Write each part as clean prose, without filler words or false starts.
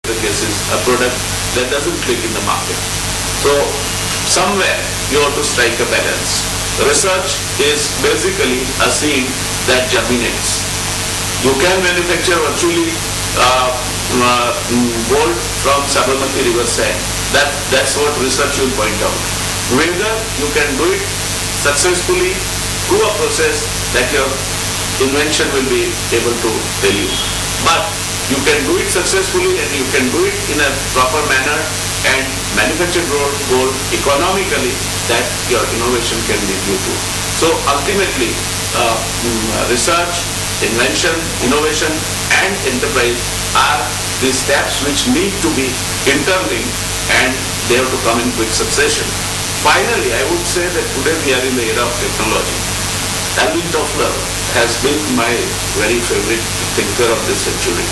the case is a product that doesn't click in the market. So somewhere you have to strike a balance. Research is basically a seed that germinates. You can manufacture virtually gold from Sabarmati river sand. That's what research will point out. Whether you can do it successfully through a process that your invention will be able to tell you. But you can do it successfully and you can do it in a proper manner and manufacture gold economically, that your innovation can lead you to. So ultimately, research, invention, innovation and enterprise are the steps which need to be interlinked and they have to come in quick succession. Finally, I would say that today we are in the era of technology. Alvin Toffler has been my very favorite thinker of this century.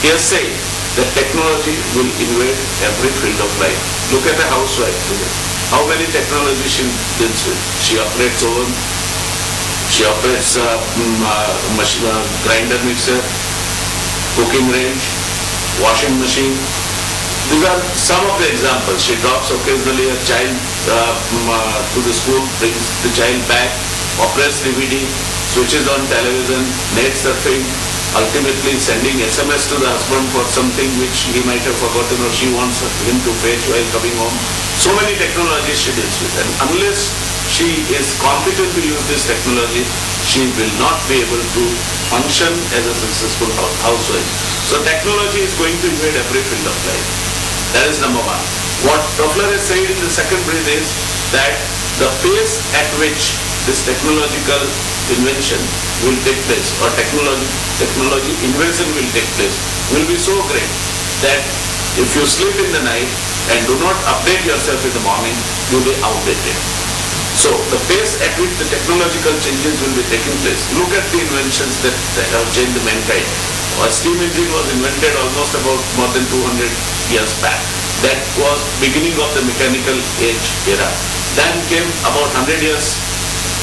He has said that technology will invade every field of life. Look at a housewife today. How many technologies she deals with? She operates oven, she operates grinder mixer, cooking range, washing machine. These are some of the examples. She drops occasionally a child to the school, brings the child back, operates DVD, switches on television, net surfing, ultimately sending SMS to the husband for something which he might have forgotten or she wants him to fetch while coming home. So many technologies she deals with, and unless she is competent to use this technology, she will not be able to function as a successful housewife. So technology is going to invade every field of life. That is number one. What Toffler has said in the second breath is that the pace at which this technological invention will take place or technology invention will take place will be so great that if you sleep in the night and do not update yourself in the morning, you will be outdated. So the pace at which the technological changes will be taking place. Look at the inventions that have changed mankind. A steam engine was invented almost about more than 200 years back. That was beginning of the mechanical age era. Then came about 100 years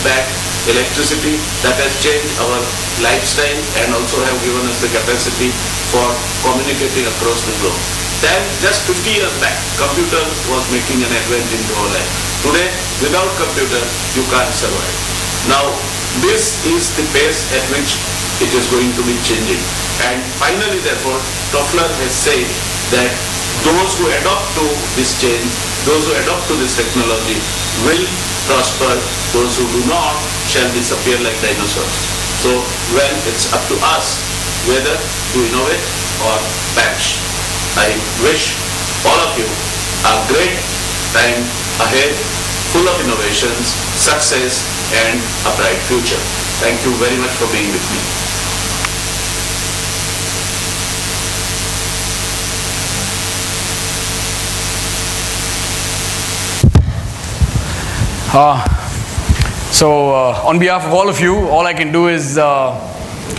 back electricity that has changed our lifestyle and also have given us the capacity for communicating across the globe. Then just 50 years back, computer was making an advent into our life. Today, without computer, you can't survive. Now, this is the pace at which it is going to be changing. And finally, therefore, Toffler has said that those who adopt to this change, those who adopt to this technology will prosper, those who do not shall disappear like dinosaurs. So, well, it's up to us whether to innovate or perish. I wish all of you a great time ahead, full of innovations, success and a bright future. Thank you very much for being with me. On behalf of all of you, all I can do is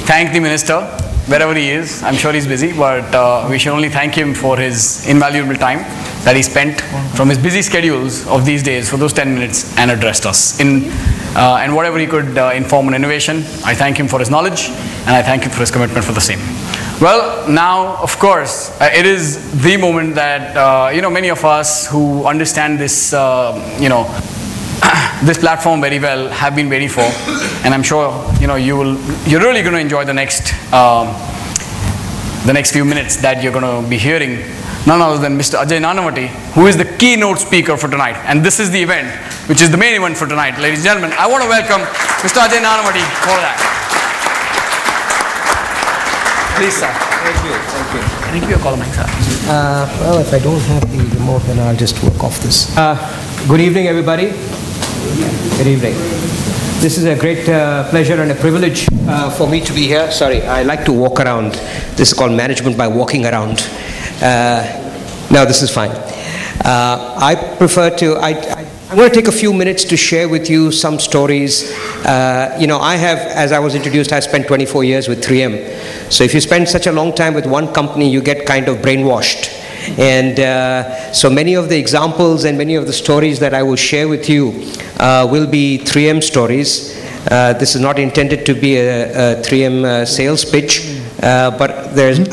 thank the minister, wherever he is. I'm sure he's busy, but we should only thank him for his invaluable time that he spent from his busy schedules of these days for those 10 minutes and addressed us. And whatever he could inform on innovation, I thank him for his knowledge and I thank him for his commitment for the same. Well, now, of course, it is the moment that, many of us who understand this, this platform very well have been waiting for, and I'm sure you're really going to enjoy the next few minutes that you're going to be hearing none other than Mr. Ajay Nanavati, who is the keynote speaker for tonight, and this is the event which is the main event for tonight. Ladies and gentlemen, I want to welcome Mr. Ajay Nanavati for that. Please, sir. Thank you. Thank you. Can I give you a call, Mike, sir? Well, if I don't have the remote, then I'll just work off this. Good evening, everybody. Good evening. This is a great pleasure and a privilege for me to be here. Sorry, I like to walk around. This is called management by walking around. No, this is fine. I prefer to... I'm going to take a few minutes to share with you some stories. I have, as I was introduced, I spent 24 years with 3M. So if you spend such a long time with one company, you get kind of brainwashed. And so many of the examples and many of the stories that I will share with you will be 3M stories. This is not intended to be a 3M sales pitch. but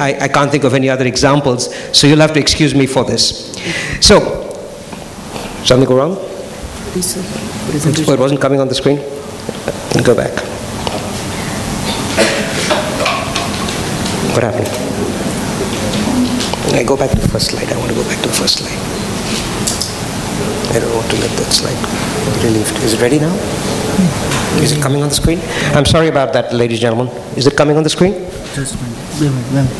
I can't think of any other examples, so you'll have to excuse me for this. So, something go wrong? Oh, it wasn't coming on the screen? Go back. What happened? I go back to the first slide. I want to go back to the first slide. I don't want to let that slide be relieved. Is it ready now? Is it coming on the screen? I'm sorry about that, ladies and gentlemen. Is it coming on the screen? Just wait a minute.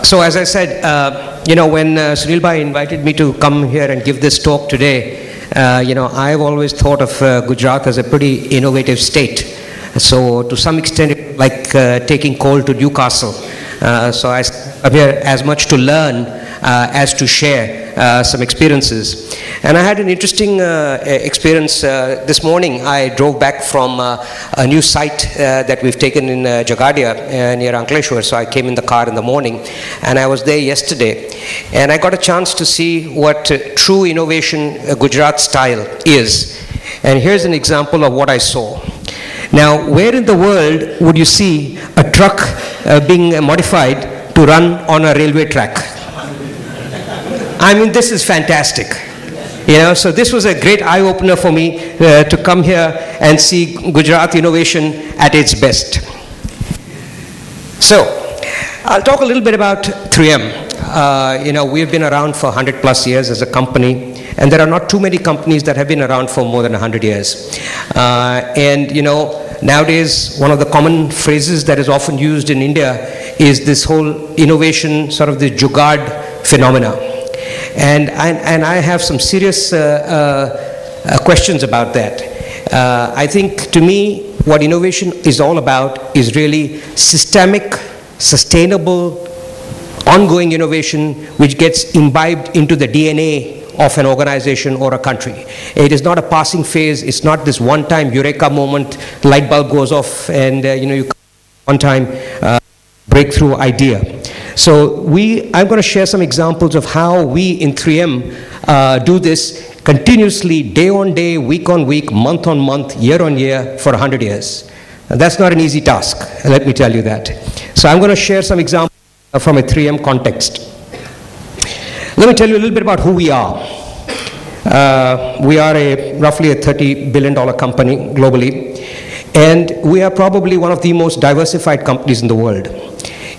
So as I said, when Sunil Bhai invited me to come here and give this talk today, I've always thought of Gujarat as a pretty innovative state. So to some extent, like taking coal to Newcastle. So I'm here as much to learn as to share some experiences. And I had an interesting experience this morning. I drove back from a new site that we've taken in Jagadia near Ankleshwar. So I came in the car in the morning, and I was there yesterday. And I got a chance to see what true innovation Gujarat style is. And here's an example of what I saw. Now, where in the world would you see a truck being modified to run on a railway track? I mean, this is fantastic. So this was a great eye-opener for me to come here and see Gujarat innovation at its best. So, I'll talk a little bit about 3M. We've been around for 100 plus years as a company, and there are not too many companies that have been around for more than 100 years. Nowadays, one of the common phrases that is often used in India is this whole innovation, sort of the Jugaad phenomena. And I have some serious questions about that. I think, to me, what innovation is all about is really systemic, sustainable, ongoing innovation which gets imbibed into the DNA of an organization or a country. It is not a passing phase. It's not this one-time eureka moment, light bulb goes off, and you one-time breakthrough idea. So I'm going to share some examples of how we in 3M do this continuously, day on day, week on week, month on month, year on year for 100 years. And that's not an easy task, let me tell you that. So I'm going to share some examples from a 3M context. Let me tell you a little bit about who we are. We are roughly a $30 billion company globally, and we are probably one of the most diversified companies in the world.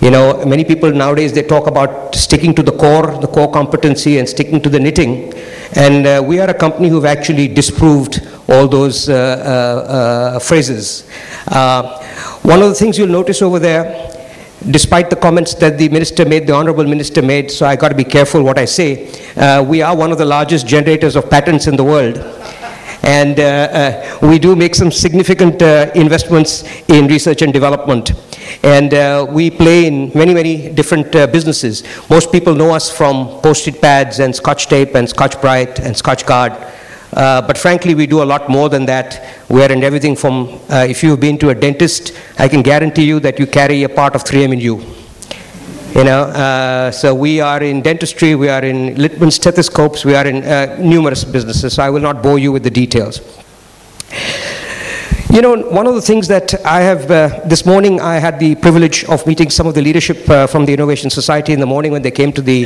Many people nowadays, they talk about sticking to the core competency and sticking to the knitting, and we are a company who've actually disproved all those phrases. One of the things you'll notice over there, despite the comments that the Honorable Minister made, so I got to be careful what I say, we are one of the largest generators of patents in the world. And we do make some significant investments in research and development. And we play in many, many different businesses. Most people know us from Post-it pads and Scotch tape and Scotch-Brite and Scotch-Guard. But frankly, we do a lot more than that. We're in everything from, if you've been to a dentist, I can guarantee you that you carry a part of 3M in you. So we are in dentistry, we are in Littmann stethoscopes, we are in numerous businesses, so I will not bore you with the details. One of the things that I have, this morning I had the privilege of meeting some of the leadership from the Innovation Society in the morning when they came to the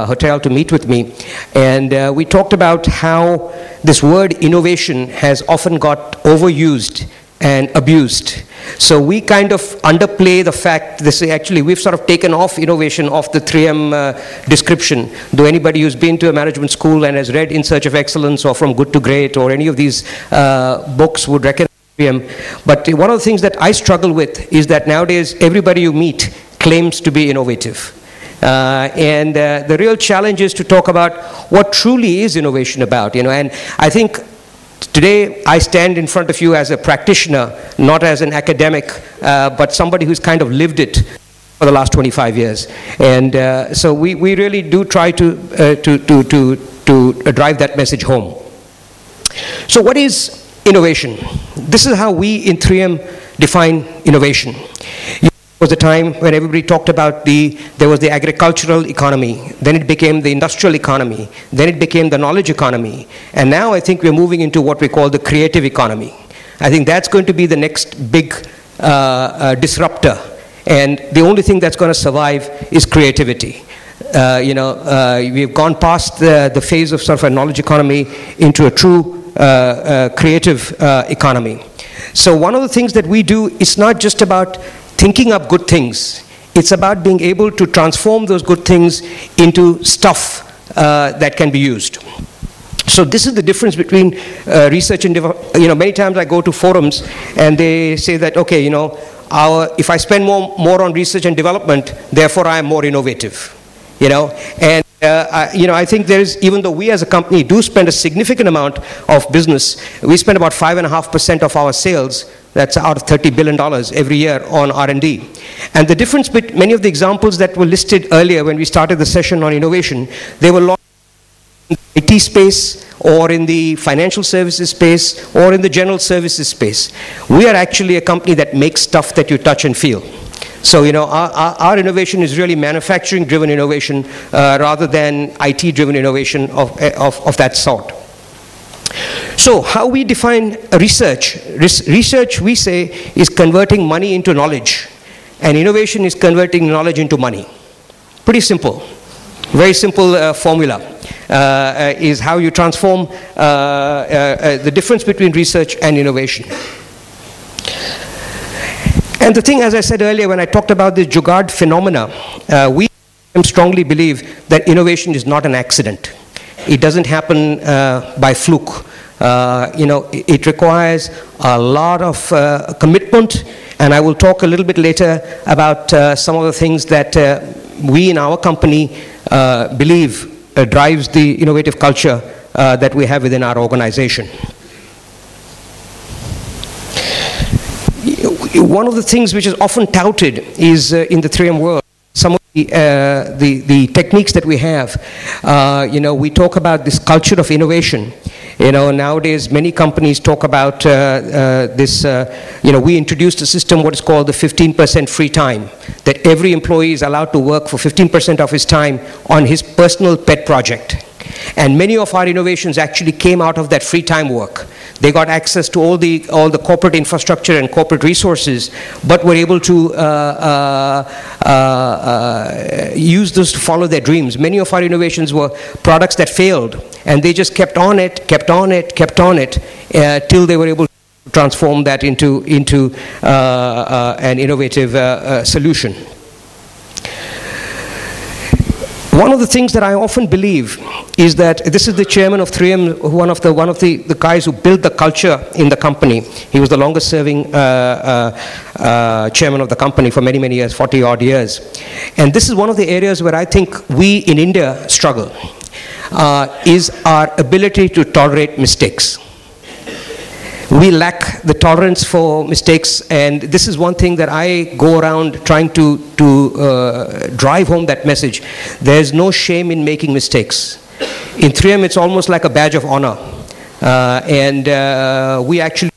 hotel to meet with me. And we talked about how this word innovation has often got overused and abused. So we kind of underplay the fact, we've sort of taken off innovation off the 3M description, though anybody who's been to a management school and has read In Search of Excellence or From Good to Great or any of these books would recognize 3M. But one of the things that I struggle with is that nowadays everybody you meet claims to be innovative. And the real challenge is to talk about what truly is innovation about, and I think today, I stand in front of you as a practitioner, not as an academic, but somebody who's kind of lived it for the last 25 years. And so we really do try to drive that message home. So what is innovation? This is how we in 3M define innovation. was a time when everybody talked about there was the agricultural economy, then it became the industrial economy, then it became the knowledge economy, and now I think we're moving into what we call the creative economy. I think that's going to be the next big disruptor, and the only thing that's going to survive is creativity. We've gone past the phase of sort of a knowledge economy into a true creative economy. So one of the things that we do is not just about thinking up good things. It's about being able to transform those good things into stuff that can be used. So this is the difference between research and development. Many times I go to forums and they say that, okay, if I spend more on research and development, therefore I am more innovative. And I think there is, even though we as a company do spend a significant amount of business, we spend about 5.5% of our sales, that's out of $30 billion every year on R&D. And the difference between many of the examples that were listed earlier when we started the session on innovation, they were launched in the IT space, or in the financial services space, or in the general services space. We are actually a company that makes stuff that you touch and feel. So, our innovation is really manufacturing-driven innovation rather than IT-driven innovation of that sort. So, how we define research? Research, we say, is converting money into knowledge, and innovation is converting knowledge into money. Pretty simple. Very simple formula is how you transform the difference between research and innovation. And the thing, as I said earlier, when I talked about this Jugaad phenomena, we strongly believe that innovation is not an accident. It doesn't happen by fluke. It requires a lot of commitment, and I will talk a little bit later about some of the things that we in our company believe drives the innovative culture that we have within our organization. One of the things which is often touted is in the 3M world, some of the techniques that we have. We talk about this culture of innovation. Nowadays many companies talk about this, we introduced a system, what is called the 15% free time, that every employee is allowed to work for 15% of his time on his personal pet project. And many of our innovations actually came out of that free time work. They got access to all the corporate infrastructure and corporate resources, but were able to use those to follow their dreams. Many of our innovations were products that failed, and they just kept on it, till they were able to transform that into an innovative solution. One of the things that I often believe is that this is the chairman of 3M, one of the guys who built the culture in the company. He was the longest serving chairman of the company for many, many years, 40 odd years. And this is one of the areas where I think we in India struggle, is our ability to tolerate mistakes. We lack the tolerance for mistakes, and this is one thing that I go around trying to drive home that message. There's no shame in making mistakes. In 3M, it's almost like a badge of honor, and we actually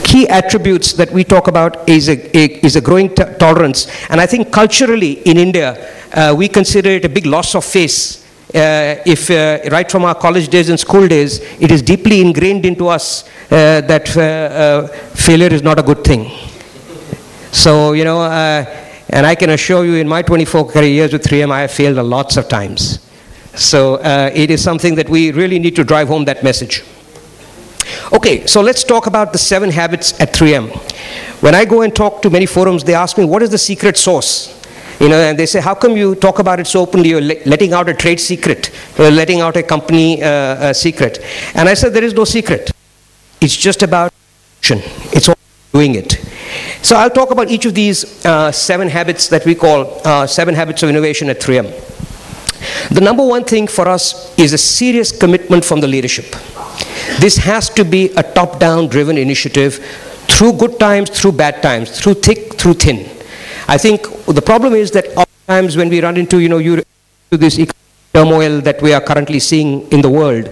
key attributes that we talk about is a growing tolerance, and I think culturally in India we consider it a big loss of face. If right from our college days and school days, it is deeply ingrained into us that failure is not a good thing. So, and I can assure you in my 24 career years with 3M, I have failed lots of times. So it is something that we really need to drive home that message. Okay, so let's talk about the 7 habits at 3M. When I go and talk to many forums, they ask me, what is the secret sauce? And they say, how come you talk about it so openly? You're letting out a trade secret. You're letting out a company secret. And I said, there is no secret. It's just about action. It's all doing it. So I'll talk about each of these 7 habits that we call 7 habits of innovation at 3M. The number one thing for us is a serious commitment from the leadership. This has to be a top-down driven initiative through good times, through bad times, through thick, through thin. I think the problem is that oftentimes when we run into, this turmoil that we are currently seeing in the world.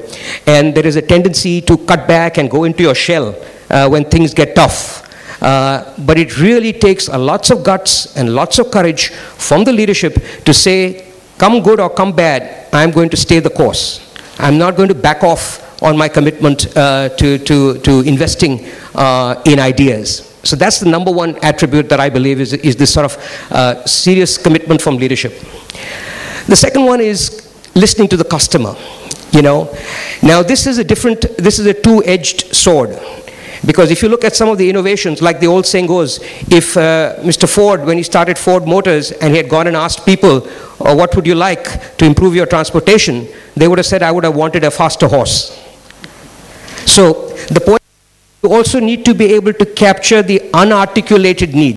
And there is a tendency to cut back and go into your shell when things get tough. But it really takes lots of guts and lots of courage from the leadership to say, come good or come bad, I'm going to stay the course. I'm not going to back off on my commitment to investing in ideas. So that's the number one attribute that I believe is this sort of serious commitment from leadership. The second one is listening to the customer. You know, now this is a two-edged sword. Because if you look at some of the innovations, like the old saying goes, if Mr. Ford, when he started Ford Motors and he had gone and asked people, what would you like to improve your transportation, they would have said, I would have wanted a faster horse. So the point, you also need to be able to capture the unarticulated need.